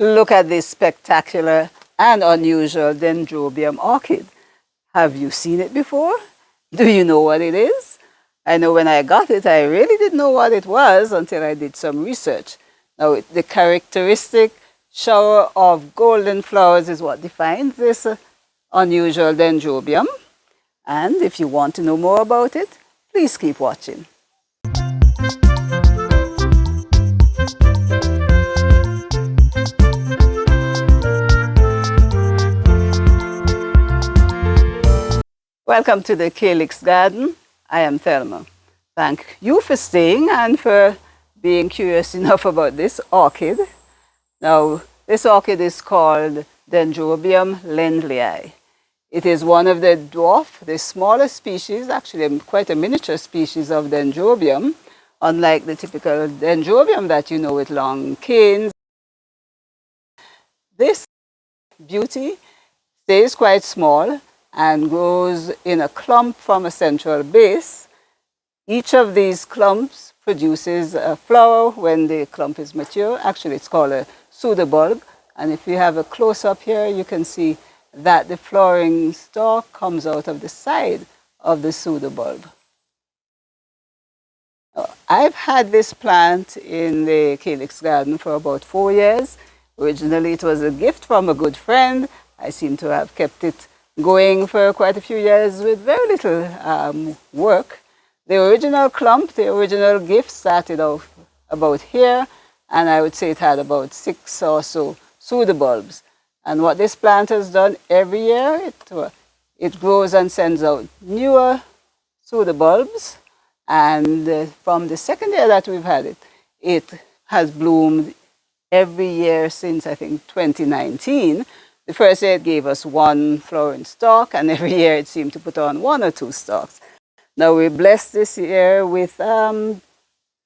Look at this spectacular and unusual Dendrobium orchid. Have you seen it before? Do you know what it is? I know when I got it, I really didn't know what it was until I did some research. Now, the characteristic shower of golden flowers is what defines this unusual Dendrobium. And if you want to know more about it, please keep watching. Welcome to the Calyx Garden. I am Thelma. Thank you for staying and for being curious enough about this orchid. Now, this orchid is called Dendrobium Lindleyi. It is one of the dwarf, the smallest species, actually quite a miniature species of Dendrobium, unlike the typical Dendrobium that you know with long canes. This beauty stays quite small and grows in a clump from a central base. Each of these clumps produces a flower when the clump is mature. Actually, it's called a pseudobulb. And if you have a close-up here, you can see that the flowering stalk comes out of the side of the pseudobulb. I've had this plant in the Calyx garden for about 4 years. Originally, it was a gift from a good friend. I seem to have kept it going for quite a few years with very little work. The original clump, the original gift started off about here, and I would say it had about 6 or so pseudobulbs. And what this plant has done every year, it grows and sends out newer pseudobulbs. And from the second year that we've had it, it has bloomed every year since, I think, 2019. The first year it gave us 1 flowering stalk, and every year it seemed to put on 1 or 2 stalks. Now we're blessed this year with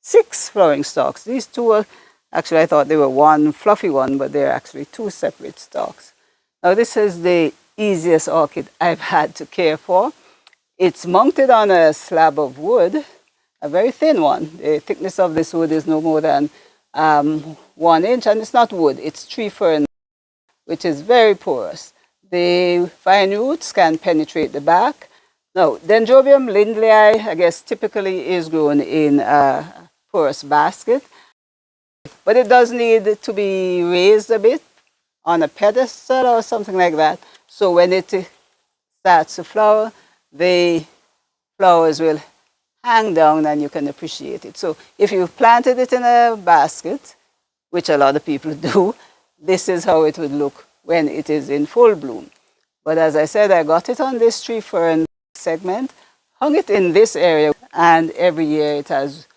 6 flowering stalks. These 2 are, actually I thought they were 1 fluffy one, but they're actually 2 separate stalks. Now this is the easiest orchid I've had to care for. It's mounted on a slab of wood, a very thin one. The thickness of this wood is no more than 1 inch, and it's not wood, it's tree fern, which is very porous. The fine roots can penetrate the bark. Now, Dendrobium Lindleyi, I guess, typically is grown in a porous basket, but it does need to be raised a bit on a pedestal or something like that. So when it starts to flower, the flowers will hang down and you can appreciate it. So if you planted it in a basket, which a lot of people do, this is how it would look when it is in full bloom. But as I said, I got it on this tree fern segment, hung it in this area, and every year it has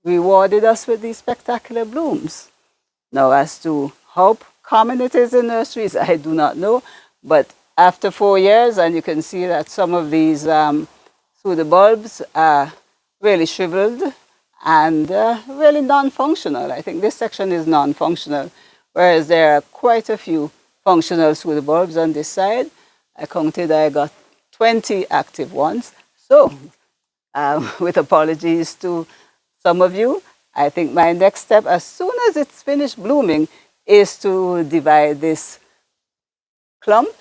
rewarded us with these spectacular blooms. Now, as to how common it is in nurseries, I do not know, but after 4 years, and you can see that some of these pseudobulbs are really shriveled and really non-functional. I think this section is non-functional, whereas there are quite a few functional pseudobulbs on this side. I counted, I got 20 active ones. So, with apologies to some of you, I think my next step, as soon as it's finished blooming, is to divide this clump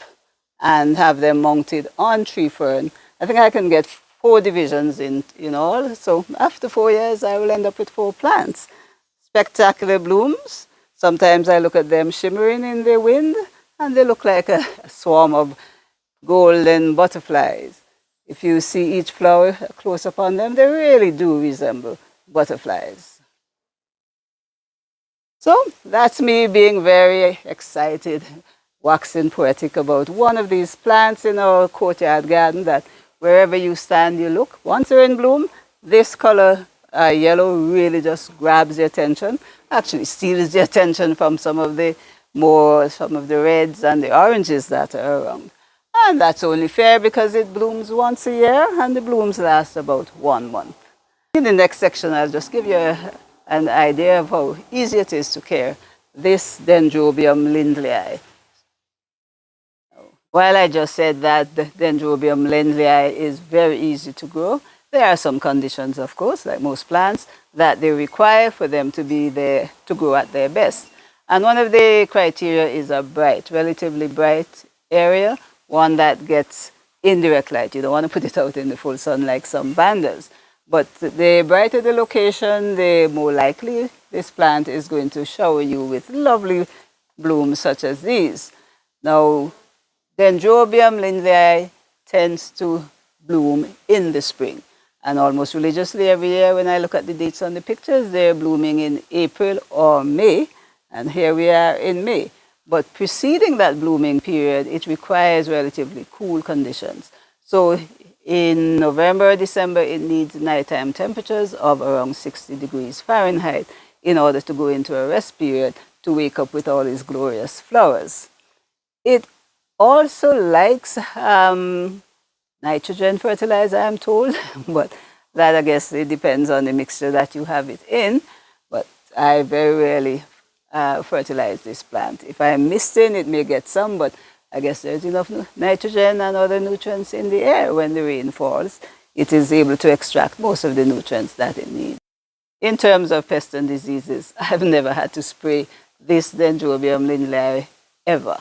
and have them mounted on tree fern. I think I can get 4 divisions in all. So after 4 years, I will end up with 4 plants. Spectacular blooms. Sometimes I look at them shimmering in the wind, and they look like a swarm of golden butterflies. If you see each flower close up on them, they really do resemble butterflies. So that's me being very excited, waxing poetic about one of these plants in our courtyard garden that wherever you stand, you look. Once they're in bloom, this color, yellow, really just grabs the attention. Actually steals the attention from some of the reds and the oranges that are around. And that's only fair because it blooms once a year and the blooms last about 1 month. In the next section, I'll just give you an idea of how easy it is to care this Dendrobium Lindleyi. While I just said that the Dendrobium Lindleyi is very easy to grow, there are some conditions, of course, like most plants, that they require for them to be there to grow at their best. And one of the criteria is a bright, relatively bright area, one that gets indirect light. You don't want to put it out in the full sun like some vandals. But the brighter the location, the more likely this plant is going to shower you with lovely blooms such as these. Now, Dendrobium Lindleyi tends to bloom in the spring. And almost religiously every year when I look at the dates on the pictures, they're blooming in April or May. And here we are in May. But preceding that blooming period, it requires relatively cool conditions. So in November, December, it needs nighttime temperatures of around 60 degrees Fahrenheit in order to go into a rest period to wake up with all these glorious flowers. It also likes nitrogen fertilizer, I'm told, but that I guess it depends on the mixture that you have it in. But I very rarely fertilize this plant. If I'm misting, it may get some, but I guess there's enough nitrogen and other nutrients in the air when the rain falls. It is able to extract most of the nutrients that it needs. In terms of pests and diseases, I've never had to spray this Dendrobium Lindleyi ever.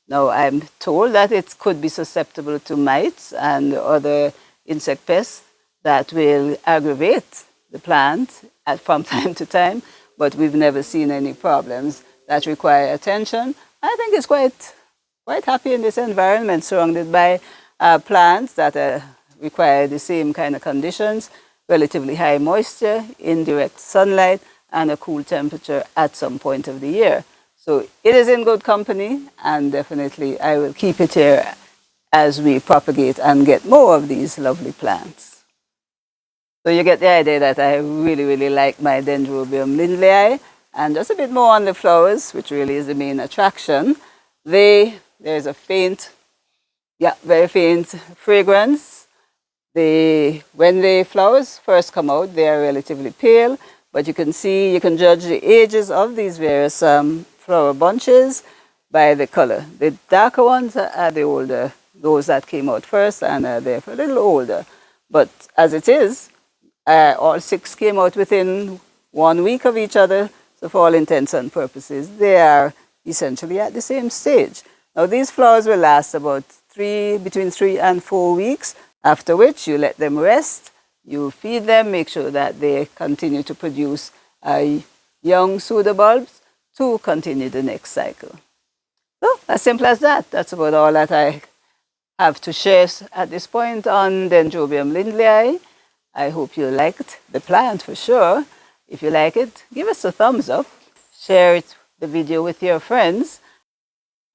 Now, I'm told that it could be susceptible to mites and other insect pests that will aggravate the plant from time to time, but we've never seen any problems that require attention. I think it's quite happy in this environment, surrounded by plants that require the same kind of conditions, relatively high moisture, indirect sunlight, and a cool temperature at some point of the year. So it is in good company, and definitely I will keep it here as we propagate and get more of these lovely plants. So you get the idea that I really, really like my Dendrobium Lindleyi. And just a bit more on the flowers, which really is the main attraction. There's a faint, very faint fragrance. When the flowers first come out, they are relatively pale, but you can judge the ages of these various flower bunches by the color. The darker ones are the older, those that came out first and are therefore a little older. But as it is, all 6 came out within 1 week of each other, so for all intents and purposes, they are essentially at the same stage. Now these flowers will last about between 3 and 4 weeks, after which you let them rest, you feed them, make sure that they continue to produce young pseudobulbs to continue the next cycle. So as simple as that. That's about all that I have to share at this point on Dendrobium Lindleyi. I hope you liked the plant for sure. If you like it, give us a thumbs up, share the video with your friends.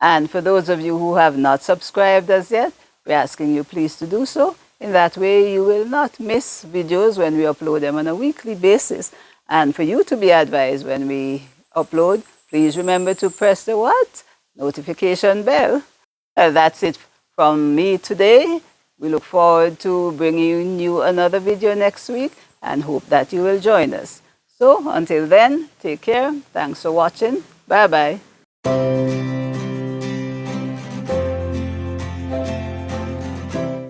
And for those of you who have not subscribed as yet, we're asking you please to do so. In that way, you will not miss videos when we upload them on a weekly basis. And for you to be advised when we upload, please remember to press the what? Notification bell. That's it from me today. We look forward to bringing you another video next week and hope that you will join us. So until then, take care. Thanks for watching. Bye-bye.